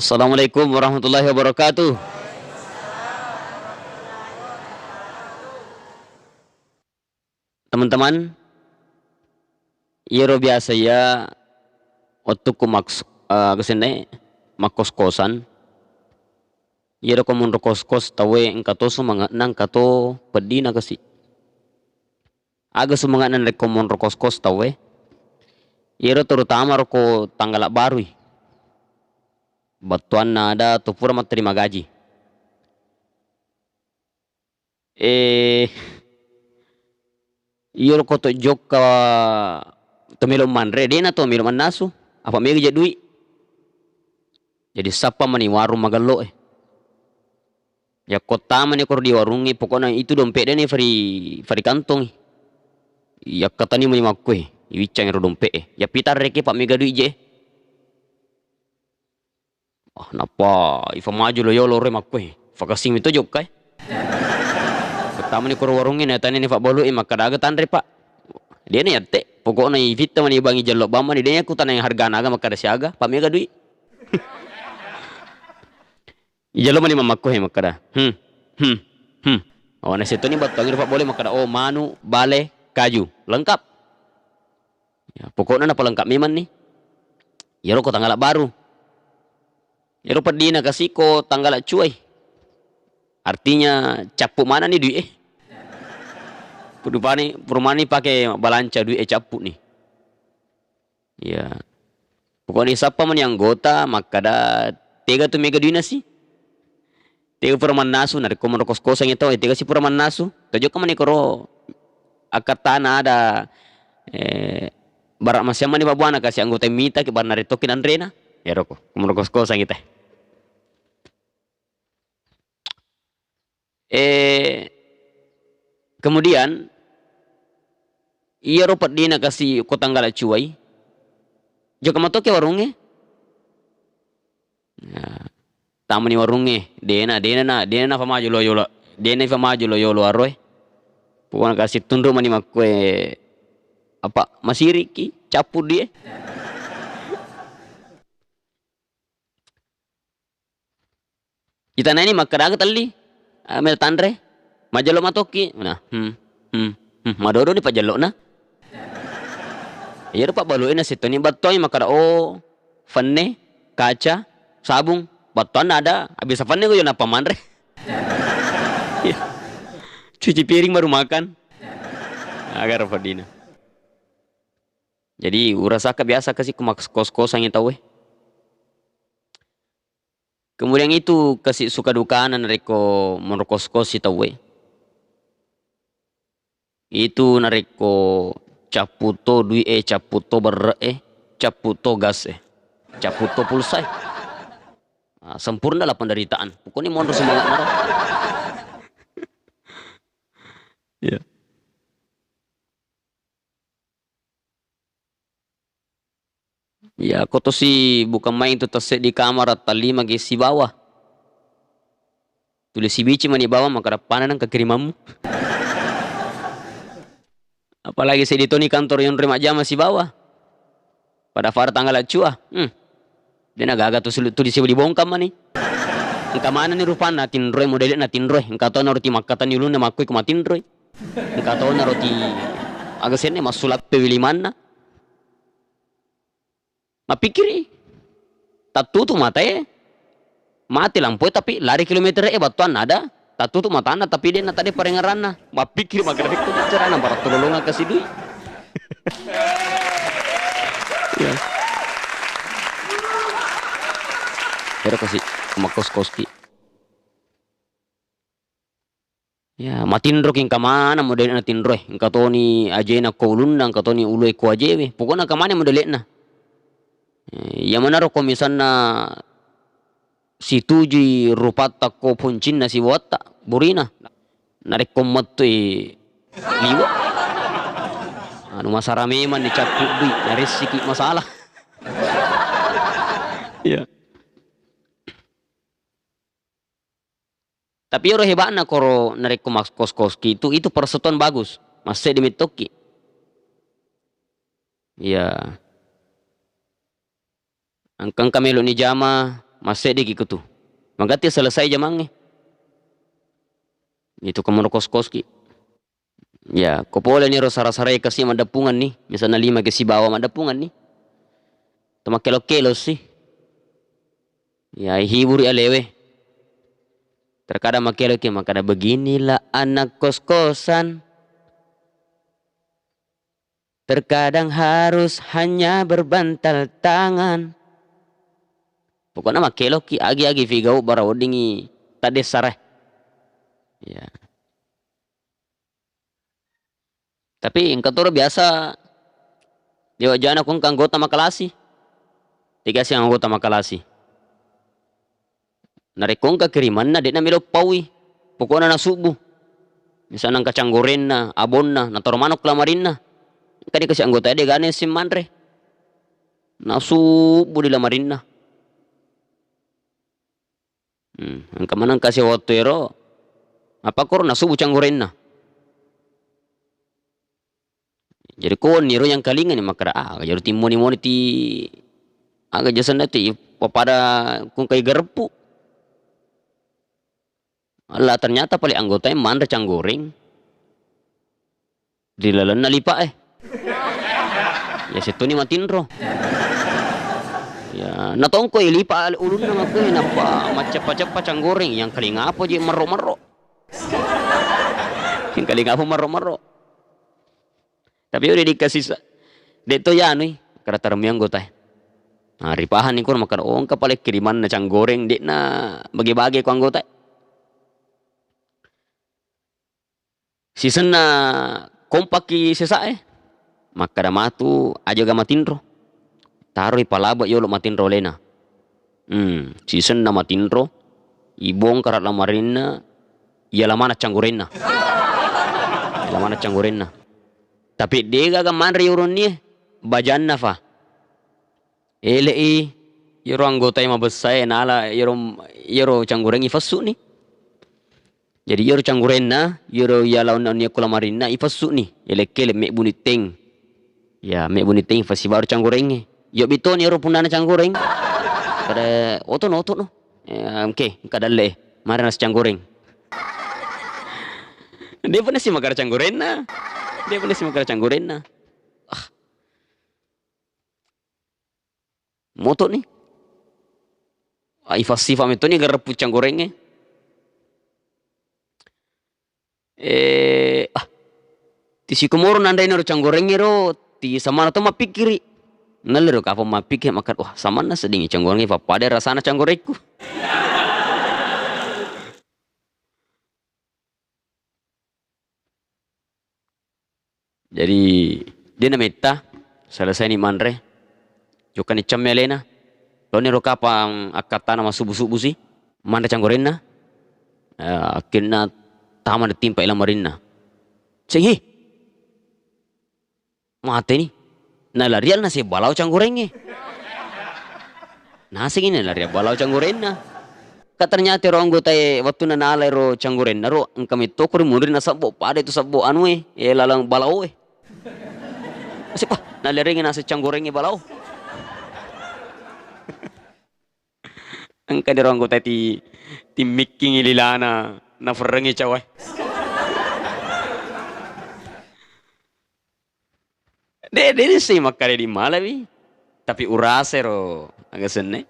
Assalamualaikum warahmatullahi wabarakatuh. Teman-teman, iro biasa ya waktu ku kesini makos-kosan. Iro ko mun kos-kos tawe engkato sumangat nang kato pedi na kasi. Aga sumangat nang reko mun kos-kos tawe. Iro terutama roko tanggal baru. Batuan na ada tupura terima gaji. Iro ko to jok ka tomelo manre dena to milo nasu apa mega jadi jadi sapa mani warung magalo ya kota mani kor di warungi pokoknya itu dompet deh fari kantong ya katani mani makwe iwicang ro dompet ya pitar reke pak mega duit je napa ifa maju lo yolo re makwe fakasing itu jok kai kota mani kor warungi na tani ni pak bolu makadaga tanre pak dia nih te pokoknya ifita mani bangi jalok bama ni dia ku tanah yang harga naga makada siaga pak mega duit ijalo mani mamakko he makada oh nasi itu nih buat bagi pak boleh makada oh manu bale kaju lengkap ya pokoknya napa lengkap memang nih ya roko tanggal baru ya roko dina kasih ko tanggal cuai artinya capuk mana nih duit Purmani pakai balanca duit capuk nih ya pokoknya siapa man yang anggota makada tega tu mega duit nasi tega puraman nasu nari komando kos-kosan itu tega si puraman nasu tajo kamani koro akatana ada barak masih mani babuana kasih anggota mita ke barnari tokin andrena ya roko komando kos-kosan kita kemudian iya ropat dina kasih kotanggala cuai jo kamato ke warunge ya tamani warunge dena fa maju lo yolo dena fa maju lo yolo aroi puan kasih tunduk mani makwe apa masiriki capu dia kita nani makadaga tali amel tanre majalo matoki nah madodo ni pajalo na iya pak baluin na situ ni batoy makada fanne kaca sabung batuan ada habis fanne ko yun apa manre cuci piring baru makan agar fadina jadi urasaka biasa kasih ke kos-kosan yang tahu kemudian itu kasih suka dukaan nareko monokos-kos si tahu itu nareko caputo dui caputo ber caputo gas caputo pulsa sempurna lah penderitaan pokoknya mondor semangat marah ya ya koto si bukan main tu terset di kamar tali magi si bawah tulis si bici mani bawah maka depanan ke kirimamu apalagi saya ditoni kantor yang remak jam masih bawah pada far tanggal cua dia naga tuh di sini dibongkam mani engka mana nih rupana tin roy modelnya na tin roy engka tahu naroti makatan yulun na makui kumatin roy engka tahu naroti agak sene masulat pewili mana mapikiri tatu tuh mata mati lampu tapi lari kilometer batuan ada tatu tuh matana tapi dia tadi parengarana mapikir maggrafik tuh bicarana barat tolongan kasih duit ya kira kasih makos koski ya matindro king kamana modelnya tindro engka toni ajena ko ulundang ka toni ulue ko ajewe pokoknya kamana modelnya ya mana ro komisanna si tuji rupata ko puncin na si wata burina narik komat tu liwa anu masalah memang dicapuk duit dari sikit masalah ya tapi orang hebatnya koro narik kos-koski itu persatuan bagus masih dimitoki ya angkang kamelo ni jama masih di gitu. Magati selesai jamangnya. Itu kamu kos-kos ki. Ya, ko pole ni ro sara-sarai kasi madapungan ni. Misalnya 5 kasi bawa madapungan ni. Tama kelo-kelo sih. Ya, hibur ya lewe. Terkadang makelo ki makada beginilah anak kos-kosan. Terkadang harus hanya berbantal tangan. Pokoknya makelo ki agi-agi figau barawodingi tade sareh. Ya. Tapi engkau tuh biasa dia jana kung anggota makalasi. Tiga si anggota makalasi. Narekong kiriman na di na milo pawi. Pokoknya na subuh. Misalnya nang kacanggoren na, abon na, natoromanok lamarin na. Kadi kasi anggota dia gane si manre. Nasubuh di lamarin na. Ang kamanang kasi wotero. Apa kor nasubuh canggoren na. Jadi ko niro yang kalingan ni makara jadi timoni-moni ti aga jasan na ti papada kung kay garpu. Allah ternyata paling anggota yang mandra canggoreng. Dilalan na lipa Ya situ ni matinro. Ya natong ko ilipa ulun na ko napa macap-macap canggoreng yang kalinga apa je maro-maro. Yang kalinga apa maro-maro. Tapi udah dikasih deto ya anu karatar yang anggota. Nah, ripahan ni ko makan ka pala kiriman na canggoreng di na bagi-bagi ko anggota. Season na kompaki sesae maka matu aja ga matinro taruh palaba yolo matinro lena season na matinro ibong karat lamarinna ya lamana canggorenna tapi dia ga manre yoron ni bajanna fa elei yoro anggota yang mabesay nala yoro canggoreng ifassu ni. Jadi yoro canggurenna, yoro yalaw na niya kulamarin na ipasu ni, elekele me buniteng, ya me buniteng fasi baru canggureng yo bito ni yoro punana canggureng, kada oto no, oke kadalle, marana canggureng. Dia pun sih makar canggurenna, moto ni, ifasi fam itu ni garapu canggurengnya. Ti si kumoro nandai naro canggoreng ro ti samana to mapikiri nalero ka mapikir makan wah samana sedingi canggoreng fa pada rasana canggorengku. Jadi dia namita selesai ni manre jokan ni camelena lo ni ro kapang akatana masubu-subu si manre canggorengna akhirnya tama na timpa ilang marina. Sige. Mate ni. Nalarial na si balaw canggoreng Nasi gini nalarial balaw canggoreng na. Katanyata ro anggota waktu na nalay ro canggoreng na ro ang kami to kuri munir na sabbo pada itu sabbo anu lalang balaw Kasi pa nalaring na si canggoreng balaw. Ang kadiro anggota ti miking ililana na ferrengi cawai. Dia sih makare di Malawi, tapi urasa ro agak sene.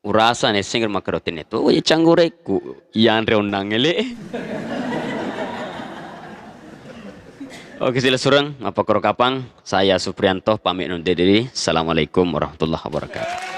Urasa ne singer makaro tene to ya canggureku yan reondangele. Oke sila surang apa karo kapang saya Suprianto pamit undur diri. Assalamualaikum warahmatullahi wabarakatuh.